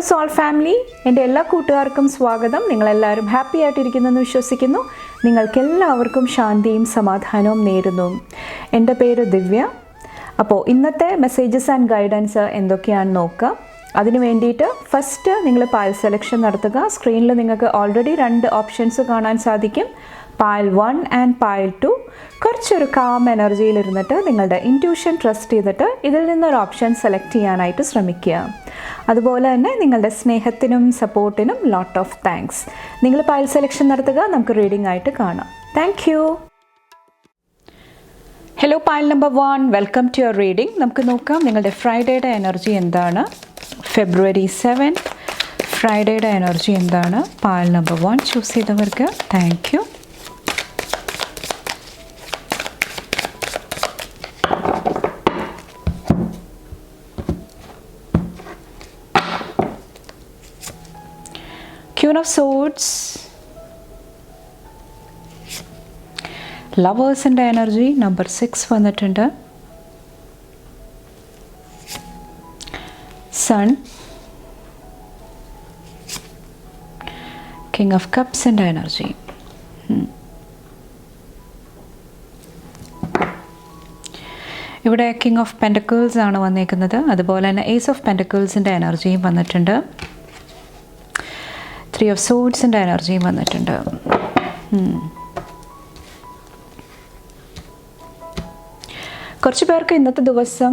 Soul family, എൻ്റെ എല്ലാ കൂട്ടുകാർക്കും സ്വാഗതം. നിങ്ങളെല്ലാവരും ഹാപ്പി ആയിട്ടിരിക്കുന്നെന്ന് വിശ്വസിക്കുന്നു. നിങ്ങൾക്കെല്ലാവർക്കും ശാന്തിയും സമാധാനവും നേരുന്നു. എൻ്റെ പേര് ദിവ്യ. അപ്പോൾ ഇന്നത്തെ മെസ്സേജസ് ആൻഡ് ഗൈഡൻസ് എന്തൊക്കെയാണെന്ന് നോക്കാം. അതിന് വേണ്ടിയിട്ട് ഫസ്റ്റ് നിങ്ങൾ പായൽ സെലക്ഷൻ നടത്തുക. സ്ക്രീനിൽ നിങ്ങൾക്ക് ഓൾറെഡി 2 ഓപ്ഷൻസ് കാണാൻ സാധിക്കും, പായൽ 1 ആൻഡ് പായൽ 2. കുറച്ചൊരു കാം എനർജിയിലിരുന്നിട്ട് നിങ്ങളുടെ ഇൻറ്റ്യൂഷൻ ട്രസ്റ്റ് ചെയ്തിട്ട് ഇതിൽ നിന്നൊരു ഓപ്ഷൻ സെലക്ട് ചെയ്യാനായിട്ട് ശ്രമിക്കുക. അതുപോലെ തന്നെ നിങ്ങളുടെ സ്നേഹത്തിനും സപ്പോർട്ടിനും ലോട്ട് ഓഫ് താങ്ക്സ്. നിങ്ങൾ പായൽ സെലക്ഷൻ നടത്തുക, നമുക്ക് റീഡിംഗ് ആയിട്ട് കാണാം. Thank you. Hello Payal number 1, welcome to your reading. നമുക്ക് നോക്കാം നിങ്ങളുടെ ഫ്രൈഡേയുടെ എനർജി എന്താണ്. ഫെബ്രുവരി 7 ഫ്രൈഡേയുടെ എനർജി എന്താണ്. പായൽ നമ്പർ 1 ചൂസ് ചെയ്തവർക്ക് thank you. Queen of Swords, ലവേഴ്സിൻ്റെ എനർജി നമ്പർ 6 വന്നിട്ടുണ്ട്. സൺ, കിങ് ഓഫ് കപ്സിൻ്റെ എനർജി. ഇവിടെ കിങ് ഓഫ് പെൻറ്റക്കിൾസ് ആണ് വന്നേക്കുന്നത്. അതുപോലെ തന്നെ ഏസ് ഓഫ് പെൻറ്റക്കിൾസിൻ്റെ എനർജിയും വന്നിട്ടുണ്ട്. 3 ഓഫ് സോഡ്സിൻ്റെ എനർജിയും വന്നിട്ടുണ്ട്. കുറച്ച് പേർക്ക് ഇന്നത്തെ ദിവസം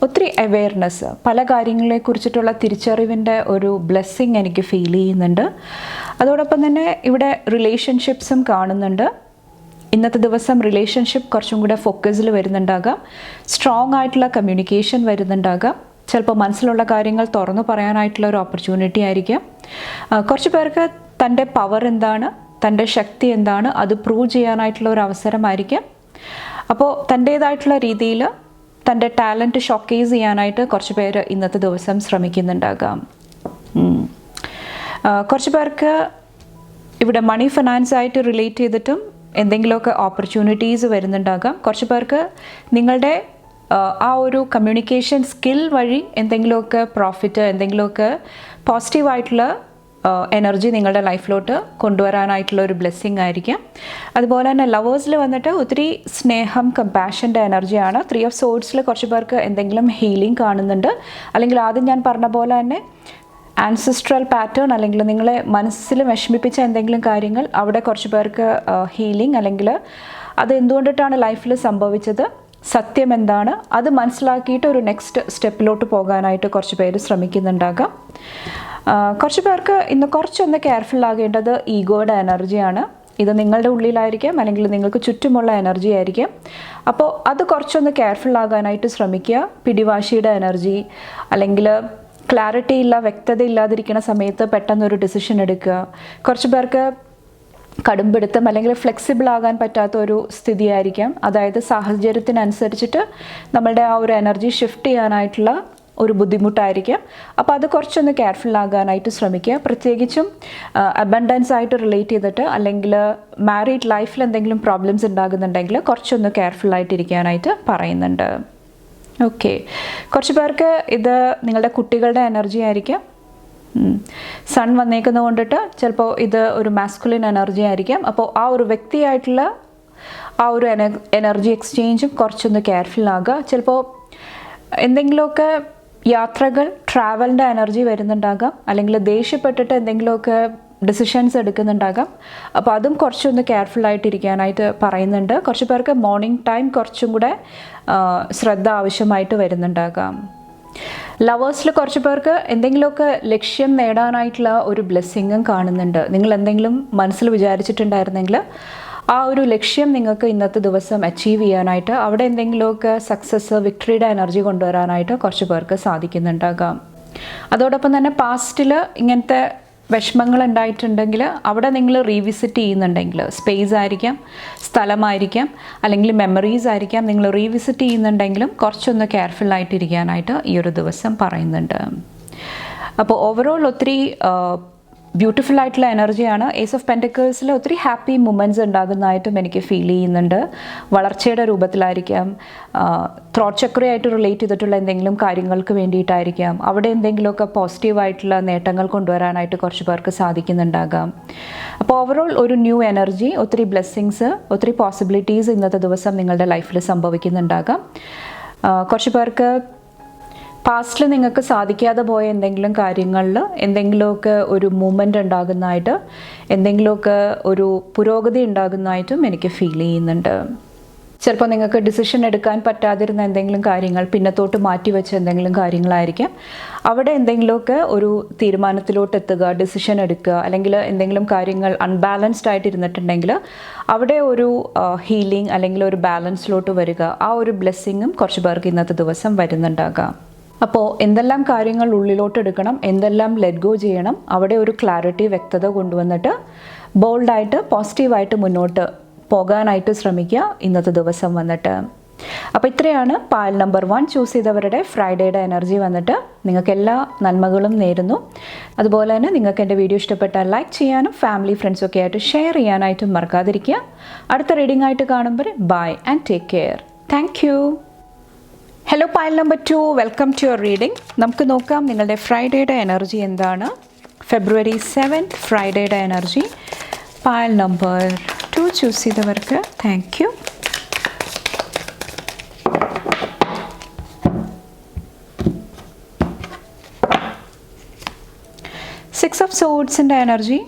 ഒത്തിരി അവെയർനെസ്, പല കാര്യങ്ങളെ കുറിച്ചിട്ടുള്ള തിരിച്ചറിവിൻ്റെ ഒരു ബ്ലെസ്സിങ് എനിക്ക് ഫീൽ ചെയ്യുന്നുണ്ട്. അതോടൊപ്പം തന്നെ ഇവിടെ റിലേഷൻഷിപ്സും കാണുന്നുണ്ട്. ഇന്നത്തെ ദിവസം റിലേഷൻഷിപ്പ് കുറച്ചും കൂടെ ഫോക്കസിൽ വരുന്നുണ്ടാകാം. സ്ട്രോങ് ആയിട്ടുള്ള കമ്മ്യൂണിക്കേഷൻ വരുന്നുണ്ടാകാം. ചിലപ്പോൾ മനസ്സിലുള്ള കാര്യങ്ങൾ തുറന്നു പറയാനായിട്ടുള്ള ഒരു ഓപ്പർച്യൂണിറ്റി ആയിരിക്കാം. കുറച്ച് പേർക്ക് തൻ്റെ പവർ എന്താണ്, തൻ്റെ ശക്തി എന്താണ്, അത് പ്രൂവ് ചെയ്യാനായിട്ടുള്ള ഒരു അവസരമായിരിക്കാം. അപ്പോൾ തൻ്റേതായിട്ടുള്ള രീതിയിൽ തൻ്റെ ടാലൻറ്റ് ഷോക്കേസ് ചെയ്യാനായിട്ട് കുറച്ച് പേര് ഇന്നത്തെ ദിവസം ശ്രമിക്കുന്നുണ്ടാകാം. കുറച്ച് പേർക്ക് ഇവിടെ മണി ഫിനാൻസ് ആയിട്ട് റിലേറ്റ് ചെയ്തിട്ടും എന്തെങ്കിലുമൊക്കെ ഓപ്പർച്യൂണിറ്റീസ് വരുന്നുണ്ടാകാം. കുറച്ച് പേർക്ക് നിങ്ങളുടെ ആ ഒരു കമ്മ്യൂണിക്കേഷൻ സ്കിൽ വഴി എന്തെങ്കിലുമൊക്കെ പ്രോഫിറ്റ്, എന്തെങ്കിലുമൊക്കെ പോസിറ്റീവായിട്ടുള്ള എനർജി നിങ്ങളുടെ ലൈഫിലോട്ട് കൊണ്ടുവരാനായിട്ടുള്ള ഒരു ബ്ലെസ്സിങ് ആയിരിക്കാം. അതുപോലെ തന്നെ ലവേഴ്സിൽ വന്നിട്ട് ഒത്തിരി സ്നേഹം, കമ്പാഷൻ്റെ എനർജിയാണ്. 3 ഓഫ് സോഡ്സിൽ കുറച്ച് പേർക്ക് എന്തെങ്കിലും ഹീലിംഗ് കാണുന്നുണ്ട്. അല്ലെങ്കിൽ ആദ്യം ഞാൻ പറഞ്ഞ പോലെ തന്നെ ആൻസിസ്ട്രൽ പാറ്റേൺ, അല്ലെങ്കിൽ നിങ്ങളെ മനസ്സിൽ വിഷമിപ്പിച്ച എന്തെങ്കിലും കാര്യങ്ങൾ, അവിടെ കുറച്ച് പേർക്ക് ഹീലിംഗ്, അല്ലെങ്കിൽ അത് എന്തുകൊണ്ടിട്ടാണ് ലൈഫിൽ സംഭവിച്ചത്, സത്യം എന്താണ്, അത് മനസ്സിലാക്കിയിട്ട് ഒരു നെക്സ്റ്റ് സ്റ്റെപ്പിലോട്ട് പോകാനായിട്ട് കുറച്ച് പേര് ശ്രമിക്കുന്നുണ്ടാകാം. കുറച്ച് പേർക്ക് ഇന്ന് കുറച്ചൊന്ന് കെയർഫുൾ ആകേണ്ടത് ഈഗോയുടെ എനർജിയാണ്. ഇത് നിങ്ങളുടെ ഉള്ളിലായിരിക്കാം, അല്ലെങ്കിൽ നിങ്ങൾക്ക് ചുറ്റുമുള്ള എനർജി ആയിരിക്കാം. അപ്പോൾ അത് കുറച്ചൊന്ന് കെയർഫുൾ ആകാനായിട്ട് ശ്രമിക്കുക. പിടിവാശിയുടെ എനർജി, അല്ലെങ്കിൽ ക്ലാരിറ്റി ഇല്ല, വ്യക്തത ഇല്ലാതിരിക്കുന്ന സമയത്ത് പെട്ടെന്നൊരു ഡിസിഷൻ എടുക്കുക. കുറച്ച് പേർക്ക് കടുംപിടുത്തം അല്ലെങ്കിൽ ഫ്ലെക്സിബിൾ ആകാൻ പറ്റാത്ത ഒരു സ്ഥിതിയായിരിക്കാം. അതായത് സാഹചര്യത്തിനനുസരിച്ചിട്ട് നമ്മളുടെ ആ ഒരു എനർജി ഷിഫ്റ്റ് ചെയ്യാനായിട്ടുള്ള ഒരു ബുദ്ധിമുട്ടായിരിക്കാം. അപ്പോൾ അത് കുറച്ചൊന്ന് കെയർഫുൾ ആകാനായിട്ട് ശ്രമിക്കുക. പ്രത്യേകിച്ചും അബണ്ടൻസ് ആയിട്ട് റിലേറ്റ് ചെയ്തിട്ട്, അല്ലെങ്കിൽ മാരീഡ് ലൈഫിൽ എന്തെങ്കിലും പ്രോബ്ലംസ് ഉണ്ടാകുന്നുണ്ടെങ്കിൽ കുറച്ചൊന്ന് കെയർഫുൾ ആയിട്ടിരിക്കാനായിട്ട് പറയുന്നുണ്ട്. ഓക്കെ, കുറച്ച് പേർക്ക് ഇത് നിങ്ങളുടെ കുട്ടികളുടെ എനർജി ആയിരിക്കാം. സൺ വന്നേക്കുന്നത് കൊണ്ടിട്ട് ചിലപ്പോൾ ഇത് ഒരു മാസ്കുലിൻ എനർജി ആയിരിക്കാം. അപ്പോൾ ആ ഒരു വ്യക്തിയായിട്ടുള്ള ആ ഒരു എനർജി എക്സ്ചേഞ്ചും കുറച്ചൊന്ന് കെയർഫുൾ ആകുക. ചിലപ്പോൾ എന്തെങ്കിലുമൊക്കെ യാത്രകൾ, ട്രാവലിൻ്റെ എനർജി വരുന്നുണ്ടാകാം, അല്ലെങ്കിൽ ദേഷ്യപ്പെട്ടിട്ട് എന്തെങ്കിലുമൊക്കെ ഡിസിഷൻസ് എടുക്കുന്നുണ്ടാകാം. അപ്പോൾ അതും കുറച്ചൊന്ന് കെയർഫുൾ ആയിട്ടിരിക്കാനായിട്ട് പറയുന്നുണ്ട്. കുറച്ച് പേർക്ക് മോർണിംഗ് ടൈം കുറച്ചും കൂടെ ശ്രദ്ധ ആവശ്യമായിട്ട് വരുന്നുണ്ടാകാം. ലവേഴ്സിൽ കുറച്ച് പേർക്ക് എന്തെങ്കിലുമൊക്കെ ലക്ഷ്യം നേടാനായിട്ടുള്ള ഒരു ബ്ലെസ്സിങ്ങും കാണുന്നുണ്ട്. നിങ്ങൾ എന്തെങ്കിലും മനസ്സിൽ വിചാരിച്ചിട്ടുണ്ടായിരുന്നെങ്കിൽ ആ ഒരു ലക്ഷ്യം നിങ്ങൾക്ക് ഇന്നത്തെ ദിവസം അച്ചീവ് ചെയ്യാനായിട്ട്, അവിടെ എന്തെങ്കിലുമൊക്കെ സക്സസ്, വിക്ടറിയുടെ എനർജി കൊണ്ടുവരാനായിട്ട് കുറച്ച് പേർക്ക് സാധിക്കുന്നുണ്ടാകാം. അതോടൊപ്പം തന്നെ പാസ്റ്റിൽ ഇങ്ങനത്തെ വിഷമങ്ങൾ ഉണ്ടായിട്ടുണ്ടെങ്കിൽ അവിടെ നിങ്ങൾ റീവിസിറ്റ് ചെയ്യുന്നുണ്ടെങ്കിൽ, സ്പേസ് ആയിരിക്കാം, സ്ഥലമായിരിക്കാം, അല്ലെങ്കിൽ മെമ്മറീസ് ആയിരിക്കാം, നിങ്ങൾ റീവിസിറ്റ് ചെയ്യുന്നുണ്ടെങ്കിലും കുറച്ചൊന്ന് കെയർഫുൾ ആയിട്ടിരിക്കാനായിട്ട് ഈ ഒരു ദിവസം പറയുന്നുണ്ട്. അപ്പോൾ ഓവറോൾ ഒത്തിരി ബ്യൂട്ടിഫുൾ ആയിട്ടുള്ള എനർജിയാണ്. ഏസ് ഓഫ് പെൻറ്റക്കിൾസിൽ ഒത്തിരി ഹാപ്പി മൊമെൻറ്റ്സ് ഉണ്ടാകുന്നതായിട്ടും എനിക്ക് ഫീൽ ചെയ്യുന്നുണ്ട്. വളർച്ചയുടെ രൂപത്തിലായിരിക്കാം, ത്രോട്ട് ചക്രയായിട്ട് റിലേറ്റ് ചെയ്തിട്ടുള്ള എന്തെങ്കിലും കാര്യങ്ങൾക്ക് വേണ്ടിയിട്ടായിരിക്കാം, അവിടെ എന്തെങ്കിലുമൊക്കെ പോസിറ്റീവായിട്ടുള്ള നേട്ടങ്ങൾ കൊണ്ടുവരാനായിട്ട് കുറച്ച് പേർക്ക് സാധിക്കുന്നുണ്ടാകാം. അപ്പോൾ ഓവറോൾ ഒരു ന്യൂ എനർജി, ഒത്തിരി ബ്ലെസ്സിങ്സ്, ഒത്തിരി പോസിബിലിറ്റീസ് ഇന്നത്തെ ദിവസം നിങ്ങളുടെ ലൈഫിൽ സംഭവിക്കുന്നുണ്ടാകാം. കുറച്ച് പേർക്ക് പാസ്റ്റിൽ നിങ്ങൾക്ക് സാധിക്കാതെ പോയ എന്തെങ്കിലും കാര്യങ്ങളിൽ എന്തെങ്കിലുമൊക്കെ ഒരു മൂവ്മെൻ്റ് ഉണ്ടാകുന്നതായിട്ട്, എന്തെങ്കിലുമൊക്കെ ഒരു പുരോഗതി ഉണ്ടാകുന്നതായിട്ടും എനിക്ക് ഫീൽ ചെയ്യുന്നുണ്ട്. ചിലപ്പോൾ നിങ്ങൾക്ക് ഡിസിഷൻ എടുക്കാൻ പറ്റാതിരുന്ന എന്തെങ്കിലും കാര്യങ്ങൾ പിന്നത്തോട്ട് മാറ്റിവെച്ച എന്തെങ്കിലും കാര്യങ്ങളായിരിക്കാം. അവിടെ എന്തെങ്കിലുമൊക്കെ ഒരു തീരുമാനത്തിലോട്ട് എത്തുക, ഡിസിഷൻ എടുക്കുക, അല്ലെങ്കിൽ എന്തെങ്കിലും കാര്യങ്ങൾ അൺബാലൻസ്ഡ് ആയിട്ട് ഇരുന്നിട്ടുണ്ടെങ്കിൽ അവിടെ ഒരു ഹീലിംഗ് അല്ലെങ്കിൽ ഒരു ബാലൻസിലോട്ട് വരിക, ആ ഒരു ബ്ലെസ്സിങ്ങും കുറച്ച് പേർക്ക് ഇന്നത്തെ ദിവസം വരുന്നുണ്ടാകാം. അപ്പോൾ എന്തെല്ലാം കാര്യങ്ങൾ ഉള്ളിലോട്ട് എടുക്കണം, എന്തെല്ലാം ലെറ്റ് ഗോ ചെയ്യണം, അവിടെ ഒരു ക്ലാരിറ്റി, വ്യക്തത കൊണ്ടുവന്നിട്ട് ബോൾഡായിട്ട് പോസിറ്റീവായിട്ട് മുന്നോട്ട് പോകാനായിട്ട് ശ്രമിക്കുക ഇന്നത്തെ ദിവസം വന്നിട്ട്. അപ്പോൾ ഇത്രയാണ് പാൽ നമ്പർ 1 ചൂസ് ചെയ്തവരുടെ ഫ്രൈഡേയുടെ എനർജി വന്നിട്ട്. നിങ്ങൾക്ക് എല്ലാ നന്മകളും നേരുന്നു. അതുപോലെ തന്നെ നിങ്ങൾക്ക് എൻ്റെ വീഡിയോ ഇഷ്ടപ്പെട്ടാൽ ലൈക്ക് ചെയ്യാനും ഫാമിലി ഫ്രണ്ട്സൊക്കെ ആയിട്ട് ഷെയർ ചെയ്യാനായിട്ടും മറക്കാതിരിക്കുക. അടുത്ത റീഡിംഗ് ആയിട്ട് കാണുമ്പോൾ bye and take care. Thank you. Hello pile number 2, welcome to your reading. നമുക്ക് നോക്കാം നിങ്ങളുടെ ഫ്രൈഡേയുടെ എനർജി എന്താണ്. ഫെബ്രുവരി 7 ഫ്രൈഡേയുടെ എനർജി പൈൽ നമ്പർ 2 ചൂസ് ചെയ്തവർക്ക് താങ്ക് യു. സിക്സ് ഓഫ് സോഡ്സിൻ്റെ എനർജി,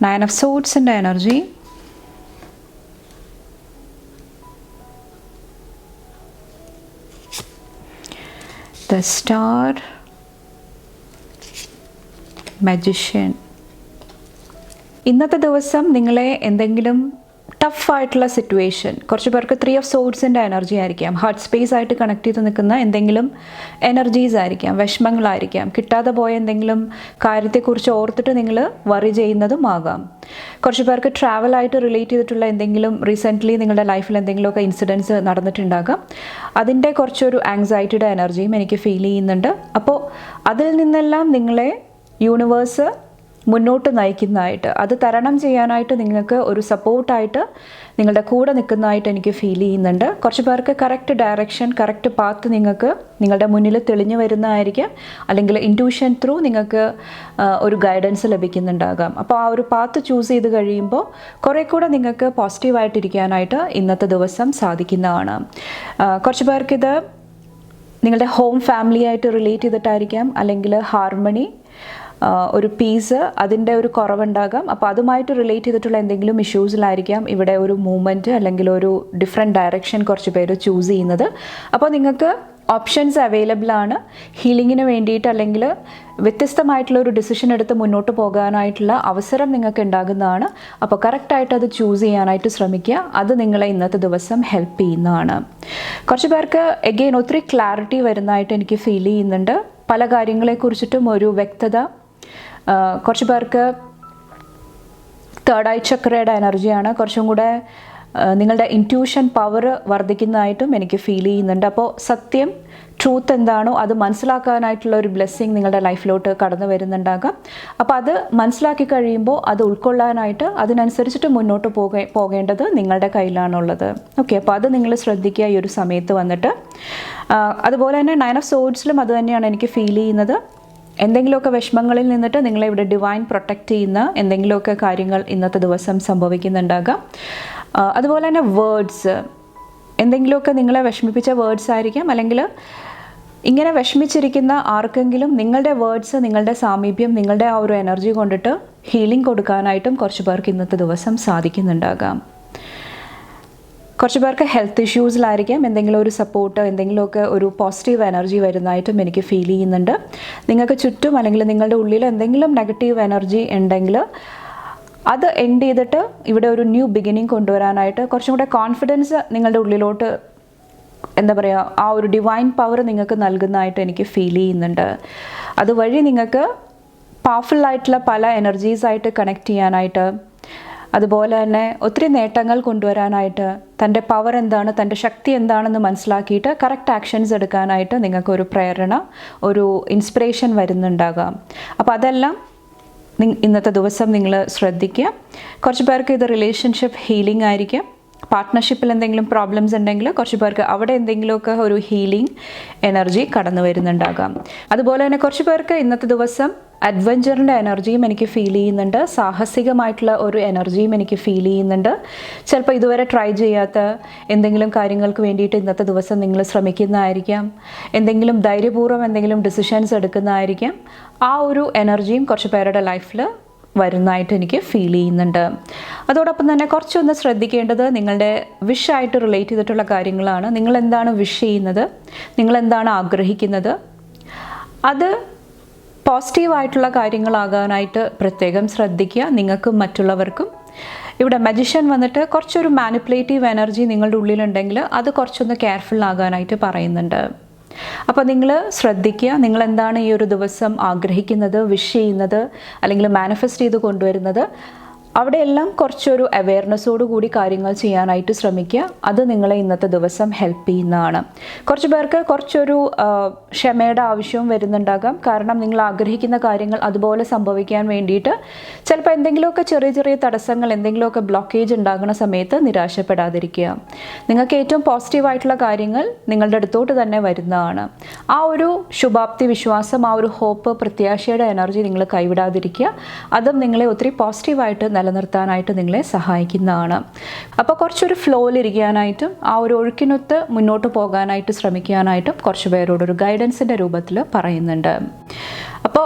9 ഓഫ് സോഡ്സിൻ്റെ എനർജി, The Star, Magician. ഇന്നത്തെ ദിവസം നിങ്ങളെ എന്തെങ്കിലും ടഫായിട്ടുള്ള സിറ്റുവേഷൻ, കുറച്ച് പേർക്ക് 3 ഓഫ് സോഡ്സിൻ്റെ എനർജി ആയിരിക്കാം, ഹാർട്ട് സ്പേസ് ആയിട്ട് കണക്ട് ചെയ്ത് നിൽക്കുന്ന എന്തെങ്കിലും എനർജീസ് ആയിരിക്കാം, വിഷമങ്ങളായിരിക്കാം, കിട്ടാതെ പോയ എന്തെങ്കിലും കാര്യത്തെക്കുറിച്ച് ഓർത്തിട്ട് നിങ്ങൾ വറി ചെയ്യുന്നതുമാകാം. കുറച്ച് പേർക്ക് ട്രാവലായിട്ട് റിലേറ്റ് ചെയ്തിട്ടുള്ള എന്തെങ്കിലും റീസെൻ്റ്ലി നിങ്ങളുടെ ലൈഫിൽ എന്തെങ്കിലുമൊക്കെ ഇൻസിഡൻസ് നടന്നിട്ടുണ്ടാകാം. അതിൻ്റെ കുറച്ചൊരു ആങ്സൈറ്റിയുടെ എനർജിയും എനിക്ക് ഫീൽ ചെയ്യുന്നുണ്ട്. അപ്പോൾ അതിൽ നിന്നെല്ലാം നിങ്ങളെ യൂണിവേഴ്സ് മുന്നോട്ട് നയിക്കുന്നതായിട്ട്, അത് തരണം ചെയ്യാനായിട്ട് നിങ്ങൾക്ക് ഒരു സപ്പോർട്ടായിട്ട് നിങ്ങളുടെ കൂടെ നിൽക്കുന്നതായിട്ട് എനിക്ക് ഫീൽ ചെയ്യുന്നുണ്ട്. കുറച്ച് പേർക്ക് കറക്റ്റ് ഡയറക്ഷൻ, കറക്റ്റ് പാത്ത് നിങ്ങൾക്ക് നിങ്ങളുടെ മുന്നിൽ തെളിഞ്ഞു വരുന്നതായിരിക്കാം, അല്ലെങ്കിൽ ഇൻറ്റ്യൂഷൻ ത്രൂ നിങ്ങൾക്ക് ഒരു ഗൈഡൻസ് ലഭിക്കുന്നുണ്ടാകാം. അപ്പോൾ ആ ഒരു പാത്ത് ചൂസ് ചെയ്ത് കഴിയുമ്പോൾ കുറേ കൂടെ നിങ്ങൾക്ക് പോസിറ്റീവായിട്ടിരിക്കാനായിട്ട് ഇന്നത്തെ ദിവസം സാധിക്കുന്നതാണ്. കുറച്ച് പേർക്കിത് നിങ്ങളുടെ ഹോം ഫാമിലിയായിട്ട് റിലേറ്റ് ചെയ്തിട്ടായിരിക്കാം, അല്ലെങ്കിൽ ഹാർമണി, ഒരു പീസ്, അതിൻ്റെ ഒരു കുറവുണ്ടാകാം. അപ്പോൾ അതുമായിട്ട് റിലേറ്റ് ചെയ്തിട്ടുള്ള എന്തെങ്കിലും ഇഷ്യൂസിലായിരിക്കാം ഇവിടെ ഒരു മൂവ്മെൻറ്റ് അല്ലെങ്കിൽ ഒരു ഡിഫറെൻറ്റ് ഡയറക്ഷൻ കുറച്ച് പേര് ചൂസ് ചെയ്യുന്നത്. അപ്പോൾ നിങ്ങൾക്ക് ഓപ്ഷൻസ് അവൈലബിൾ ആണ് ഹീലിങ്ങിന് വേണ്ടിയിട്ട്, അല്ലെങ്കിൽ വ്യത്യസ്തമായിട്ടുള്ള ഒരു ഡിസിഷൻ എടുത്ത് മുന്നോട്ട് പോകാനായിട്ടുള്ള അവസരം നിങ്ങൾക്ക് ഉണ്ടാകുന്നതാണ്. അപ്പോൾ കറക്റ്റായിട്ട് അത് ചൂസ് ചെയ്യാനായിട്ട് ശ്രമിക്കുക. അത് നിങ്ങളെ ഇന്നത്തെ ദിവസം ഹെൽപ്പ് ചെയ്യുന്നതാണ്. കുറച്ച് പേർക്ക് എഗെയിൻ ഒത്തിരി ക്ലാരിറ്റി വരുന്നതായിട്ട് എനിക്ക് ഫീൽ ചെയ്യുന്നുണ്ട്. പല കാര്യങ്ങളെക്കുറിച്ചിട്ടും ഒരു വ്യക്തത. കുറച്ച് പേർക്ക് തേർഡ് ഐ ചക്രയുടെ എനർജിയാണ്. കുറച്ചും കൂടെ നിങ്ങളുടെ ഇൻറ്റ്യൂഷൻ പവർ വർദ്ധിക്കുന്നതായിട്ടും എനിക്ക് ഫീൽ ചെയ്യുന്നുണ്ട്. അപ്പോൾ സത്യം, ട്രൂത്ത് എന്താണോ അത് മനസ്സിലാക്കാനായിട്ടുള്ള ഒരു ബ്ലെസ്സിങ് നിങ്ങളുടെ ലൈഫിലോട്ട് കടന്നു വരുന്നുണ്ടാകാം. അപ്പോൾ അത് മനസ്സിലാക്കി കഴിയുമ്പോൾ അത് ഉൾക്കൊള്ളാനായിട്ട് അതിനനുസരിച്ചിട്ട് മുന്നോട്ട് പോകേണ്ടത് നിങ്ങളുടെ കയ്യിലാണുള്ളത്. ഓക്കെ, അപ്പോൾ അത് നിങ്ങൾ ശ്രദ്ധിക്കുക ഈ ഒരു സമയത്ത് വന്നിട്ട്. അതുപോലെ തന്നെ 9 ഓഫ് സോഡ്സിലും അത് തന്നെയാണ് എനിക്ക് ഫീൽ ചെയ്യുന്നത്. എന്തെങ്കിലുമൊക്കെ വിഷമങ്ങളിൽ നിന്നിട്ട് നിങ്ങളെ ഇവിടെ ഡിവൈൻ പ്രൊട്ടക്റ്റ് ചെയ്യുന്ന എന്തെങ്കിലുമൊക്കെ കാര്യങ്ങൾ ഇന്നത്തെ ദിവസം സംഭവിക്കുന്നുണ്ടാകാം. അതുപോലെ തന്നെ വേർഡ്സ്, എന്തെങ്കിലുമൊക്കെ നിങ്ങളെ വിഷമിപ്പിച്ച വേർഡ്സ് ആയിരിക്കാം, അല്ലെങ്കിൽ ഇങ്ങനെ വിഷമിച്ചിരിക്കുന്ന ആർക്കെങ്കിലും നിങ്ങളുടെ വേർഡ്സ്, നിങ്ങളുടെ സാമീപ്യം, നിങ്ങളുടെ ആ ഒരു എനർജി കൊണ്ടിട്ട് ഹീലിംഗ് കൊടുക്കാനായിട്ടും കുറച്ച് പേർക്ക് ഇന്നത്തെ ദിവസം സാധിക്കുന്നുണ്ടാകാം. കുറച്ച് പേർക്ക് ഹെൽത്ത് ഇഷ്യൂസിലായിരിക്കാം, എന്തെങ്കിലും ഒരു സപ്പോർട്ട്, എന്തെങ്കിലുമൊക്കെ ഒരു പോസിറ്റീവ് എനർജി വരുന്നതായിട്ടും എനിക്ക് ഫീൽ ചെയ്യുന്നുണ്ട്. നിങ്ങൾക്ക് ചുറ്റും അല്ലെങ്കിൽ നിങ്ങളുടെ ഉള്ളിൽ എന്തെങ്കിലും നെഗറ്റീവ് എനർജി ഉണ്ടെങ്കിൽ അത് എൻഡ് ചെയ്തിട്ട് ഇവിടെ ഒരു ന്യൂ ബിഗിനിങ് കൊണ്ടുവരാനായിട്ട് കുറച്ചും കൂടെ കോൺഫിഡൻസ് നിങ്ങളുടെ ഉള്ളിലോട്ട്, എന്താ പറയുക, ആ ഒരു ഡിവൈൻ പവർ നിങ്ങൾക്ക് നൽകുന്നതായിട്ട് എനിക്ക് ഫീൽ ചെയ്യുന്നുണ്ട്. അതുവഴി നിങ്ങൾക്ക് പവർഫുള്ളായിട്ടുള്ള പല എനർജീസായിട്ട് കണക്ട് ചെയ്യാനായിട്ട്, അതുപോലെ തന്നെ ഒത്തിരി നേട്ടങ്ങൾ കൊണ്ടുവരാനായിട്ട്, തൻ്റെ പവർ എന്താണ്, തൻ്റെ ശക്തി എന്താണെന്ന് മനസ്സിലാക്കിയിട്ട് കറക്റ്റ് ആക്ഷൻസ് എടുക്കാനായിട്ട് നിങ്ങൾക്കൊരു പ്രേരണ, ഒരു ഇൻസ്പിറേഷൻ വരുന്നുണ്ടാകാം. അപ്പോൾ അതെല്ലാം ഇന്നത്തെ ദിവസം നിങ്ങൾ ശ്രദ്ധിക്കുക. കുറച്ച് പേർക്ക് ഇത് റിലേഷൻഷിപ്പ് ഹീലിംഗ് ആയിരിക്കും. പാർട്ട്ണർഷിപ്പിൽ എന്തെങ്കിലും പ്രോബ്ലംസ് ഉണ്ടെങ്കിൽ കുറച്ച് പേർക്ക് അവിടെ എന്തെങ്കിലുമൊക്കെ ഒരു ഹീലിംഗ് എനർജി കടന്നു വരുന്നുണ്ടാകാം. അതുപോലെ തന്നെ കുറച്ച് പേർക്ക് ഇന്നത്തെ ദിവസം അഡ്വഞ്ചറിൻ്റെ എനർജിയും എനിക്ക് ഫീൽ ചെയ്യുന്നുണ്ട്, സാഹസികമായിട്ടുള്ള ഒരു എനർജിയും എനിക്ക് ഫീൽ ചെയ്യുന്നുണ്ട്. ചിലപ്പോൾ ഇതുവരെ ട്രൈ ചെയ്യാത്ത എന്തെങ്കിലും കാര്യങ്ങൾക്ക് വേണ്ടിയിട്ട് ഇന്നത്തെ ദിവസം നിങ്ങൾ ശ്രമിക്കുന്നതായിരിക്കാം, എന്തെങ്കിലും ധൈര്യപൂർവ്വം എന്തെങ്കിലും ഡിസിഷൻസ് എടുക്കുന്നതായിരിക്കാം. ആ ഒരു എനർജിയും കുറച്ച് പേരുടെ ലൈഫിൽ വരുന്നതായിട്ട് എനിക്ക് ഫീൽ ചെയ്യുന്നുണ്ട്. അതോടൊപ്പം തന്നെ കുറച്ചൊന്ന് ശ്രദ്ധിക്കേണ്ടത് നിങ്ങളുടെ വിഷായിട്ട് റിലേറ്റ് ചെയ്തിട്ടുള്ള കാര്യങ്ങളാണ്. നിങ്ങൾ എന്താണ് വിഷ് ചെയ്യുന്നത്, നിങ്ങളെന്താണ് ആഗ്രഹിക്കുന്നത്, അത് പോസിറ്റീവായിട്ടുള്ള കാര്യങ്ങളാകാനായിട്ട് പ്രത്യേകം ശ്രദ്ധിക്കുക, നിങ്ങൾക്കും മറ്റുള്ളവർക്കും. ഇവിടെ മജിഷ്യൻ വന്നിട്ട് കുറച്ചൊരു മാനിപ്പുലേറ്റീവ് എനർജി നിങ്ങളുടെ ഉള്ളിലുണ്ടെങ്കിൽ അത് കുറച്ചൊന്ന് കെയർഫുൾ ആകാനായിട്ട് പറയുന്നുണ്ട്. അപ്പോൾ നിങ്ങൾ ശ്രദ്ധിക്കുക, നിങ്ങളെന്താണ് ഈ ഒരു ദിവസം ആഗ്രഹിക്കുന്നത്, വിഷ് ചെയ്യുന്നത്, അല്ലെങ്കിൽ മാനിഫെസ്റ്റ് ചെയ്ത് കൊണ്ടുവരുന്നത്. അവിടെയെല്ലാം കുറച്ചൊരു അവെയർനെസ്സോടു കൂടി കാര്യങ്ങൾ ചെയ്യാനായിട്ട് ശ്രമിക്കുക. അത് നിങ്ങളെ ഇന്നത്തെ ദിവസം ഹെൽപ്പ് ചെയ്യുന്നതാണ്. കുറച്ച് പേർക്ക് കുറച്ചൊരു ക്ഷമയുടെ ആവശ്യവും വരുന്നുണ്ടാകാം. കാരണം നിങ്ങൾ ആഗ്രഹിക്കുന്ന കാര്യങ്ങൾ അതുപോലെ സംഭവിക്കാൻ വേണ്ടിയിട്ട് ചിലപ്പോൾ എന്തെങ്കിലുമൊക്കെ ചെറിയ ചെറിയ തടസ്സങ്ങൾ, എന്തെങ്കിലുമൊക്കെ ബ്ലോക്കേജ് ഉണ്ടാകുന്ന സമയത്ത് നിരാശപ്പെടാതിരിക്കുക. നിങ്ങൾക്ക് ഏറ്റവും പോസിറ്റീവായിട്ടുള്ള കാര്യങ്ങൾ നിങ്ങളുടെ അടുത്തോട്ട് തന്നെ വരുന്നതാണ്. ആ ഒരു ശുഭാപ്തി വിശ്വാസം, ആ ഒരു ഹോപ്പ്, പ്രത്യാശയുടെ എനർജി നിങ്ങൾ കൈവിടാതിരിക്കുക. അതും നിങ്ങളെ ഒത്തിരി പോസിറ്റീവായിട്ട് നിലനിർത്താനായിട്ട് നിങ്ങളെ സഹായിക്കുന്നതാണ്. അപ്പോൾ കുറച്ചൊരു ഫ്ലോയിലിരിക്കാനായിട്ടും ആ ഒരു ഒഴുക്കിനൊത്ത് മുന്നോട്ട് പോകാനായിട്ട് ശ്രമിക്കാനായിട്ടും കുറച്ച് പേരോടൊരു ഗൈഡൻസിൻ്റെ രൂപത്തിൽ പറയുന്നുണ്ട്. അപ്പോൾ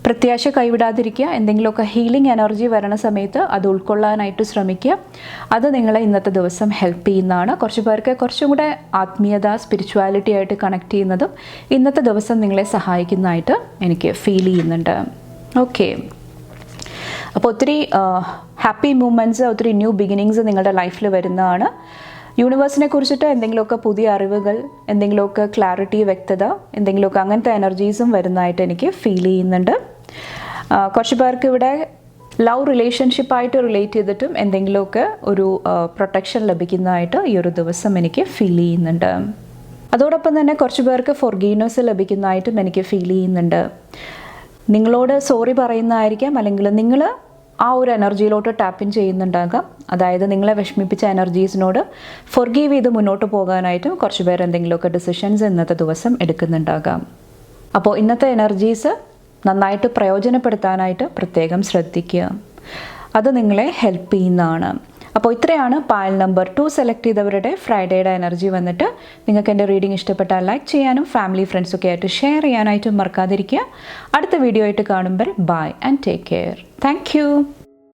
പ്രത്യാശ കൈവിടാതിരിക്കുക. എന്തെങ്കിലുമൊക്കെ ഹീലിംഗ് എനർജി വരണ സമയത്ത് അത് ഉൾക്കൊള്ളാനായിട്ട് ശ്രമിക്കുക. അത് നിങ്ങളെ ഇന്നത്തെ ദിവസം ഹെൽപ്പ് ചെയ്യുന്നതാണ്. കുറച്ച് പേർക്ക് കുറച്ചും കൂടെ ആത്മീയത, സ്പിരിച്വാലിറ്റി ആയിട്ട് കണക്ട് ചെയ്യുന്നതും ഇന്നത്തെ ദിവസം നിങ്ങളെ സഹായിക്കുന്നതായിട്ട് എനിക്ക് ഫീൽ ചെയ്യുന്നുണ്ട്. ഓക്കെ, അപ്പോൾ ഒത്തിരി ഹാപ്പി മൂമെൻറ്റ്സ്, ഒത്തിരി ന്യൂ ബിഗിനിങ്സ് നിങ്ങളുടെ ലൈഫിൽ വരുന്നതാണ്. യൂണിവേഴ്സിനെ കുറിച്ചിട്ട് എന്തെങ്കിലുമൊക്കെ പുതിയ അറിവുകൾ, എന്തെങ്കിലുമൊക്കെ ക്ലാരിറ്റി, വ്യക്തത, എന്തെങ്കിലുമൊക്കെ അങ്ങനത്തെ എനർജീസും വരുന്നതായിട്ട് എനിക്ക് ഫീൽ ചെയ്യുന്നുണ്ട്. കുറച്ച് പേർക്ക് ഇവിടെ ലവ് റിലേഷൻഷിപ്പായിട്ട് റിലേറ്റ് ചെയ്തിട്ടും എന്തെങ്കിലുമൊക്കെ ഒരു പ്രൊട്ടക്ഷൻ ലഭിക്കുന്നതായിട്ട് ഈ ഒരു ദിവസം എനിക്ക് ഫീൽ ചെയ്യുന്നുണ്ട്. അതോടൊപ്പം തന്നെ കുറച്ച് പേർക്ക് ഫോർഗീവ്നെസ് ലഭിക്കുന്നതായിട്ടും എനിക്ക് ഫീൽ ചെയ്യുന്നുണ്ട്. നിങ്ങളോട് സോറി പറയുന്നതായിരിക്കാം, അല്ലെങ്കിൽ നിങ്ങൾ ആ ഒരു എനർജിയിലോട്ട് ടാപ്പിൻ ചെയ്യുന്നുണ്ടാകാം. അതായത് നിങ്ങളെ വിഷമിപ്പിച്ച എനർജീസിനോട് ഫോർഗീവ് ചെയ്ത് മുന്നോട്ട് പോകാനായിട്ടും കുറച്ച് പേർ എന്തെങ്കിലുമൊക്കെ ഡിസിഷൻസ് ഇന്നത്തെ ദിവസം എടുക്കുന്നുണ്ടാകാം. അപ്പോൾ ഇന്നത്തെ എനർജീസ് നന്നായിട്ട് പ്രയോജനപ്പെടുത്താനായിട്ട് പ്രത്യേകം ശ്രദ്ധിക്കുക. അത് നിങ്ങളെ ഹെൽപ്പ് ചെയ്യുന്നതാണ്. അപ്പോൾ ഇത്രയാണ് പായൽ നമ്പർ 2 സെലക്ട് ചെയ്തവരുടെ ഫ്രൈഡേയുടെ എനർജി വന്നിട്ട്. നിങ്ങൾക്ക് എൻ്റെ റീഡിംഗ് ഇഷ്ടപ്പെട്ടാൽ ലൈക്ക് ചെയ്യാനും ഫാമിലി ഫ്രണ്ട്സൊക്കെ ആയിട്ട് ഷെയർ ചെയ്യാനായിട്ടും മറക്കാതിരിക്കുക. അടുത്ത വീഡിയോ ആയിട്ട് കാണുമ്പോൾ bye and take care. Thank U.